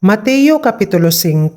Mateo Kapitulo 5.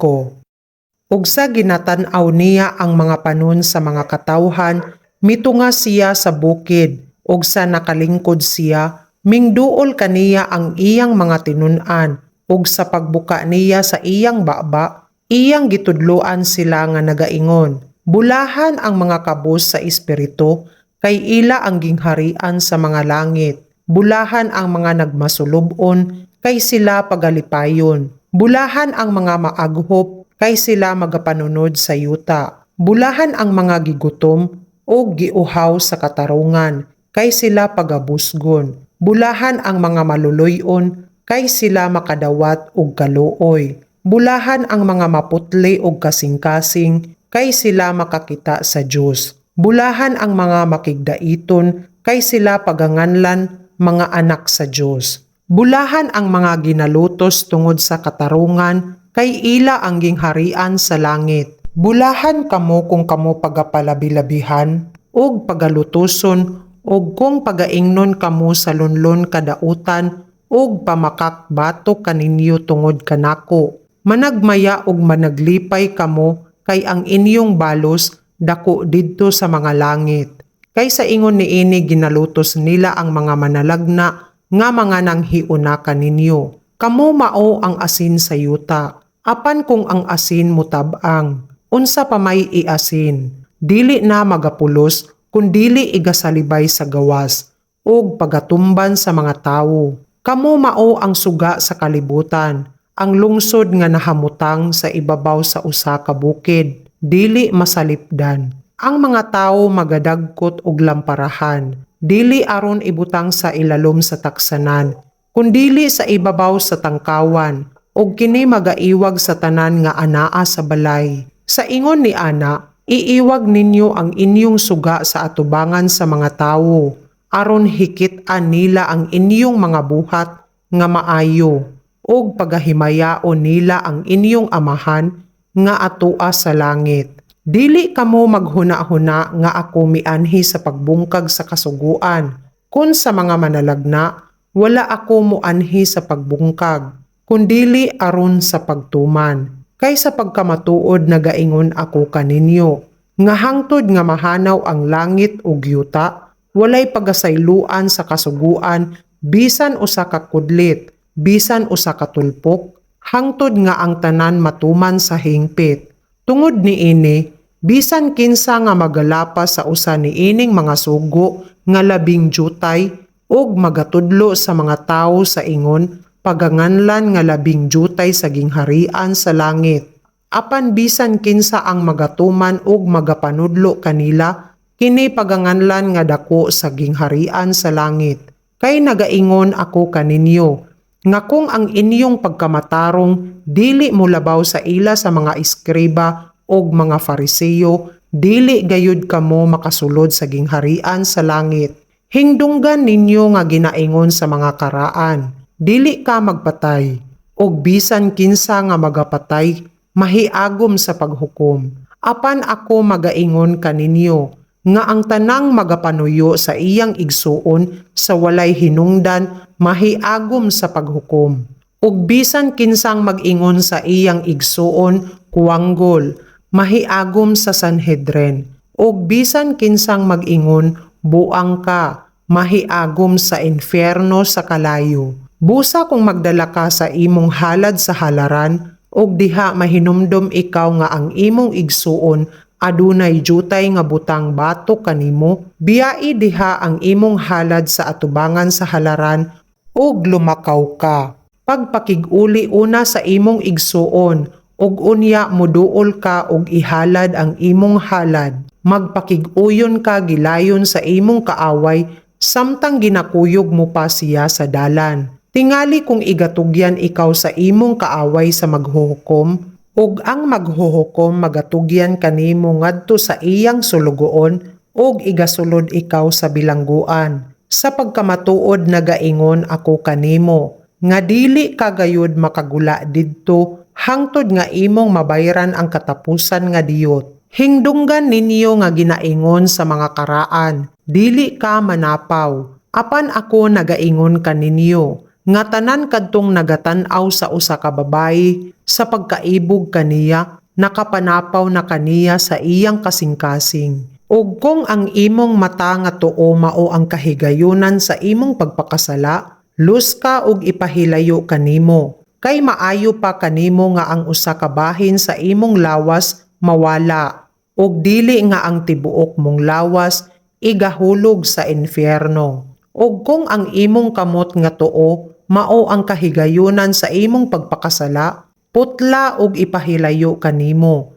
Ug sa ginatan-aw niya ang mga panon sa mga katawhan, mitunga siya sa bukid, ug sa nakalingkod siya, mingduol kaniya ang iyang mga tinun-an, ug sa pagbuka niya sa iyang baba, iyang gitudloan sila nga nagaingon. Bulahan ang mga kabus sa espiritu, kay ila ang gingharian sa mga langit. Bulahan ang mga nagmasulubon, kay sila pagalipayon. Bulahan ang mga maaghop, kay sila magapanunod sa yuta. Bulahan ang mga gigutom o giuhaw sa katarungan, kay sila pagabusgon. Bulahan ang mga maluluyon, kay sila makadawat og kaluoy. Bulahan ang mga maputli og kasing-kasing, kay sila makakita sa Dios. Bulahan ang mga makigdaiton, kay sila paganganlan mga anak sa Dios. Bulahan ang mga ginalutos tungod sa katarungan, kay ila ang gingharian sa langit. Bulahan kamo kung kamo pagapalabi-labihan, og pagalutuson, og kung pagaingnon kamo sa lunlon kadautan, og pamakak batok kaninyo tungod kanako. Managmaya og managlipay kamo, kay ang inyong balos dako didto sa mga langit. Kay sa ingon niini ginalutos nila ang mga manalagna, nga mga nanghiuna kaninyo. Kamo mao ang asin sa yuta. Apan kung ang asin mutabang, unsa pa may iasin, dili na magapulos, kundili igasalibay sa gawas, ug pagatumban sa mga tawo. Kamo mao ang suga sa kalibutan, ang lungsod nga nahamutang sa ibabaw sa usa ka bukid, dili masalipdan. Ang mga tawo magadagkot og lamparahan, dili aron ibutang sa ilalom sa taksanan, kundili sa ibabaw sa tangkawan, ug kini magaiwag sa tanan nga anaa sa balay. Sa ingon ni ana, iiwag ninyo ang inyong suga sa atubangan sa mga tawo, aron hikit-an nila ang inyong mga buhat nga maayo, ug pagahimayaon nila ang inyong amahan nga atua sa langit. Dili kamo maghuna-huna nga ako mianhi sa pagbungkag sa kasuguan. Kun sa mga manalagna, wala ako muanhi sa pagbungkag, kundili aron sa pagtuman. Kay sa pagkamatuod nagaingon ako kaninyo, nga hangtod nga mahanaw ang langit ug yuta, walay pagasayloan sa kasuguan, bisan usa ka kudlit, bisan usa ka tulpok, hangtod nga ang tanan matuman sa hingpit. Tungod niini, bisan kinsa nga magalapas sa usa niining mga sugo nga labing jutay ug magatudlo sa mga tawo sa ingon paganganlan nga labing jutay sa gingharian sa langit. Apan bisan kinsa ang magatuman ug magapanudlo kanila, kini paganganlan nga dako sa gingharian sa langit. Kay nagaingon ako kaninyo nga kung ang inyong pagkamatarong dili mo labaw sa ila sa mga eskriba og mga Fariseyo, dili gayud kamo makasulod sa gingharian sa langit. Hingdunggan ninyo nga ginaingon sa mga karaan, dili ka magpatay, og bisan kinsa nga magapatay, mahiagom sa paghukom. Apan ako magaingon kaninyo, nga ang tanang magapanuyo sa iyang igsuon sa walay hinungdan, mahiagom sa paghukom. Ug bisan kinsang mag-ingon sa iyang igsuon, kuwanggol, mahiagom sa Sanhedrin, ug bisan kinsang mag-ingon, buang ka, mahiagom sa infierno sa kalayo. Busa kung magdala ka sa imong halad sa halaran, ug diha mahinumdom ikaw nga ang imong igsuon adunay jutay nga butang batok kanimo, biyai diha ang imong halad sa atubangan sa halaran, ug lumakaw ka. Pagpakig-uli una sa imong igsuon, ug unya muduol ka og ihalad ang imong halad. Magpakig-uyon ka gilayon sa imong kaaway, samtang ginakuyog mo pa siya sa dalan. Tingali kung igatugyan ikaw sa imong kaaway sa maghuhukom, ug ang maghuhukom magatugyan kanimo ngadto sa iyang sulugoon, ug igasulod ikaw sa bilangguan. Sa pagkamatuod nagaingon ako kanimo, nga dili ka gayud makagula didto, hangtod nga imong mabayran ang katapusan nga diyot. Hingdunggan ninyo nga ginaingon sa mga karaan, dili ka manapaw. Apan ako nagaingon kaninyo, nga tanan kadtong nagatan-aw sa usa ka babayi sa pagkaibog kaniya, nakapanapaw na kaniya sa iyang kasing-kasing. Ug kung ang imong mata nga tuo mao ang kahigayunan sa imong pagpakasala, lus ka ug ipahilayo kanimo. Kay maayo pa kanimo nga ang usa ka bahin sa imong lawas mawala, ug dili nga ang tibuok mong lawas igahulog sa infierno. Ug kung ang imong kamot nga tuo mao ang kahigayunan sa imong pagpakasala, putla ug ipahilayo kanimo.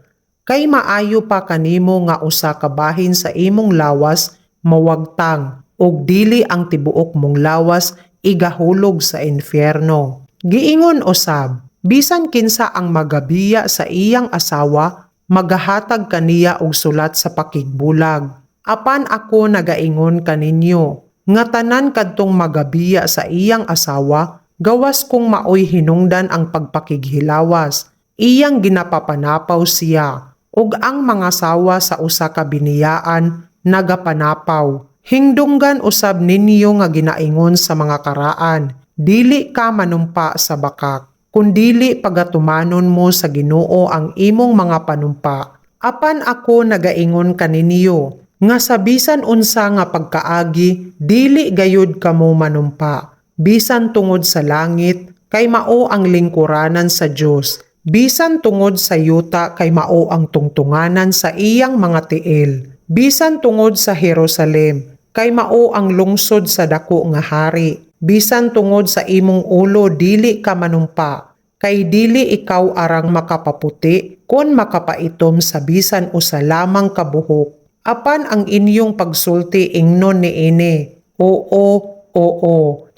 Kay maayo pa kanimo nga usa ka bahin sa imong lawas mawagtang, ug dili ang tibuok mong lawas igahulog sa infierno. Giingon usab, bisan kinsa ang magabiya sa iyang asawa, magahatag kaniya og sulat sa pakigbulag. Apan ako nagaingon kaninyo, nga tanan kadtong magabiya sa iyang asawa, gawas kung maoy hinungdan ang pagpakighilawas. Iyang ginapapanapaw siya, ug ang mga sawa sa usa ka biniyaan nagapanapaw. Hingdunggan usab ninyo nga ginaingon sa mga karaan, dili ka manumpa sa bakak, kundili pagatumanon mo sa Ginoo ang imong mga panumpa. Apan ako nagaingon kaninyo, nga sa bisan unsa nga pagkaagi, dili gayud kamo manumpa. Bisan tungod sa langit, kay mao ang lingkuranan sa Dios. Bisan tungod sa yuta, kay mao ang tungtunganan sa iyang mga tiil. Bisan tungod sa Jerusalem, kay mao ang lungsod sa dako nga hari. Bisan tungod sa imong ulo, dili ka manumpa. Kay dili ikaw arang makapaputi, kun makapaitom sa bisan usa lamang kabuhok. Apan ang inyong pagsulti ingnon niini, oo,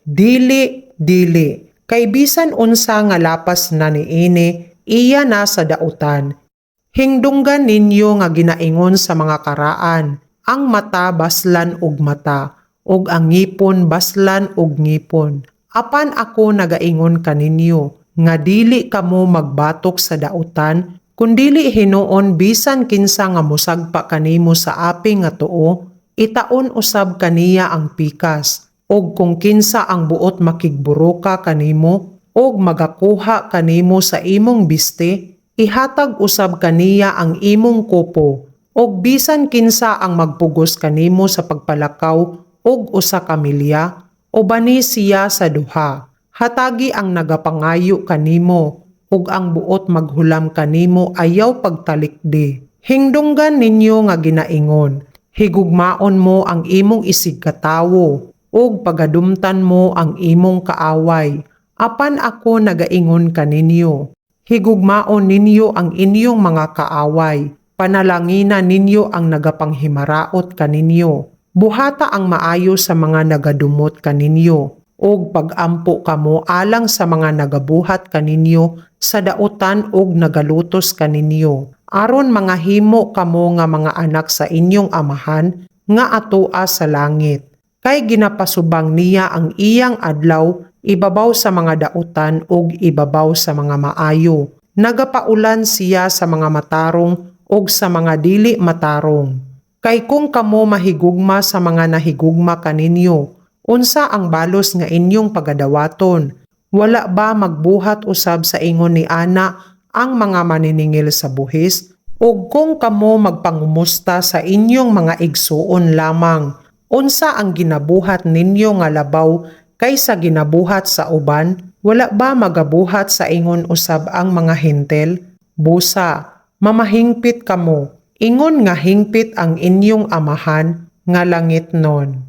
dili, kay bisan unsa nga lapas na niini, iya na sa dautan. Hingdunggan ninyo nga ginaingon sa mga karaan, ang mata baslan og mata, ug ang ngipon baslan og ngipon. Apan ako nagaingon kaninyo, nga dili kamo magbatok sa dautan, kundili hinuon bisan kinsa nga musagpa kanimo sa aping nga tuo, itaon usab kaniya ang pikas. Og kung kinsa ang buot makigburuka kanimo, og magakuha kanimo sa imong biste, ihatag usab kaniya ang imong kupo. Og bisan kinsa ang magpugos kanimo sa pagpalakaw og usa ka milya, ubani siya sa duha. Hatagi ang nagapangayo kanimo, ug ang buot maghulam kanimo ayaw pagtalikdi. Hingdunggan ninyo nga ginaingon, higugmaon mo ang imong isig katawo, ug pagadumtan mo ang imong kaaway. Apan ako nagaingon kaninyo, higugmaon ninyo ang inyong mga kaaway, panalangina ninyo ang nagapanghimaraot kaninyo. Buhata ang maayo sa mga nagadumot kaninyo, ug pagampo kamo alang sa mga nagabuhat kaninyo sa dautan ug nagalutos kaninyo. Aron mga himo kamo nga mga anak sa inyong amahan nga atoa sa langit. Kay ginapasubang niya ang iyang adlaw ibabaw sa mga dautan ug ibabaw sa mga maayo. Nagapaulan siya sa mga matarong ug sa mga dili matarong. Kay kung kamo mahigugma sa mga nahigugma kaninyo, unsa ang balos nga inyong pagadawaton? Wala ba magbuhat usab sa ingon ni ana ang mga maniningil sa buhis? Ug kung kamo magpangumusta sa inyong mga igsuon lamang, unsa ang ginabuhat ninyo nga labaw kaysa ginabuhat sa uban? Wala ba magabuhat sa ingon usab ang mga hentel? Busa, mamahingpit kamo. Ingon nga hingpit ang inyong amahan nga langit non.